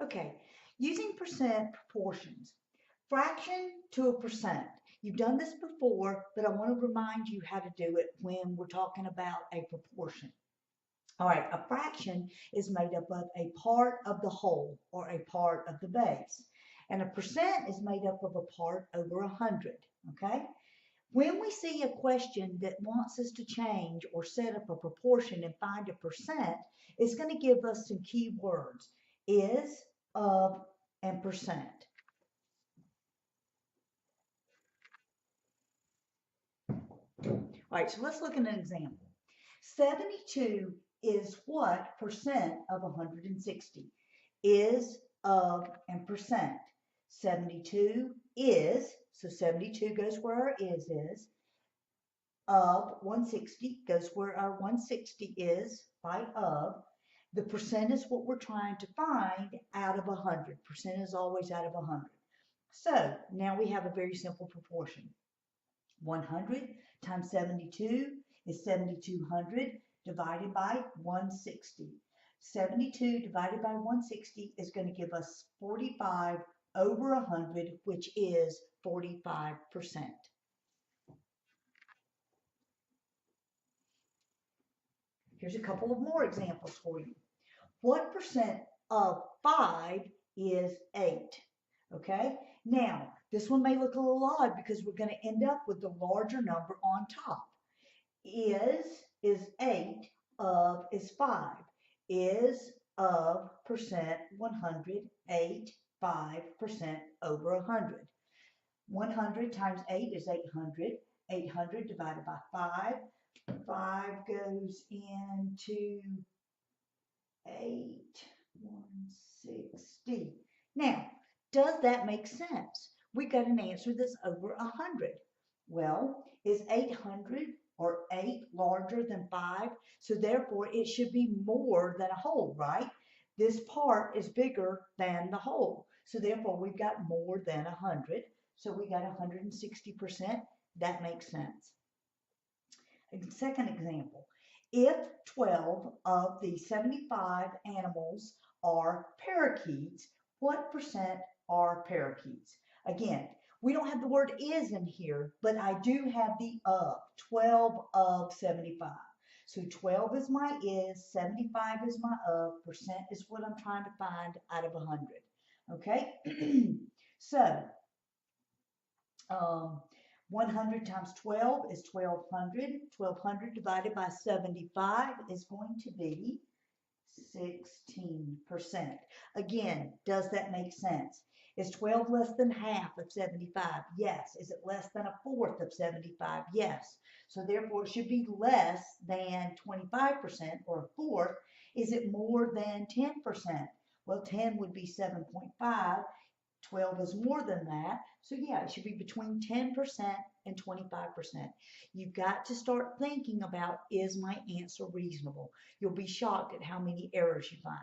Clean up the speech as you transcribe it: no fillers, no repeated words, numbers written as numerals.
Okay, using percent proportions. Fraction to a percent. You've done this before, but I want to remind you how to do it when we're talking about a proportion. All right, a fraction is made up of a part of the whole or a part of the base. And a percent is made up of a part over 100, okay? When we see a question that wants us to change or set up a proportion and find a percent, it's going to give us some key words: is, of, and percent. All right, so let's look at an example. 72 is what percent of 160? Is, of, and percent. 72 is, so 72 goes where our is, of 160 goes where our 160 is by of. The percent is what we're trying to find out of 100. Percent is always out of 100. So now we have a very simple proportion. 100 times 72 is 7,200 divided by 160. 72 divided by 160 is going to give us 45 over 100, which is 45%. Here's a couple of more examples for you. What percent of 5 is 8? Okay, now this one may look a little odd because we're going to end up with the larger number on top. Is 8, of is 5. Is of percent 100, 8, 5% over 100. 100 times 8 is 800. 800 divided by 5. 5 goes into 8, 160. Now, does that make sense? We got an answer that's over 100. Well, is 800 or 8 larger than 5? So therefore, it should be more than a whole, right? This part is bigger than the whole. So therefore, we've got more than 100. So we got 160%. That makes sense. Second example, if 12 of the 75 animals are parakeets, what percent are parakeets? Again, we don't have the word is in here, but I do have the of, 12 of 75. So 12 is my is, 75 is my of, percent is what I'm trying to find out of 100. Okay, so 100 times 12 is 1200. 1200 divided by 75 is going to be 16%. Again, does that make sense? Is 12 less than half of 75? Yes. Is it less than a fourth of 75? Yes. So therefore, it should be less than 25% or a fourth. Is it more than 10%? Well, 10 would be 7.5. 12 is more than that. So yeah, it should be between 10% and 25%. You've got to start thinking about, is my answer reasonable? You'll be shocked at how many errors you find.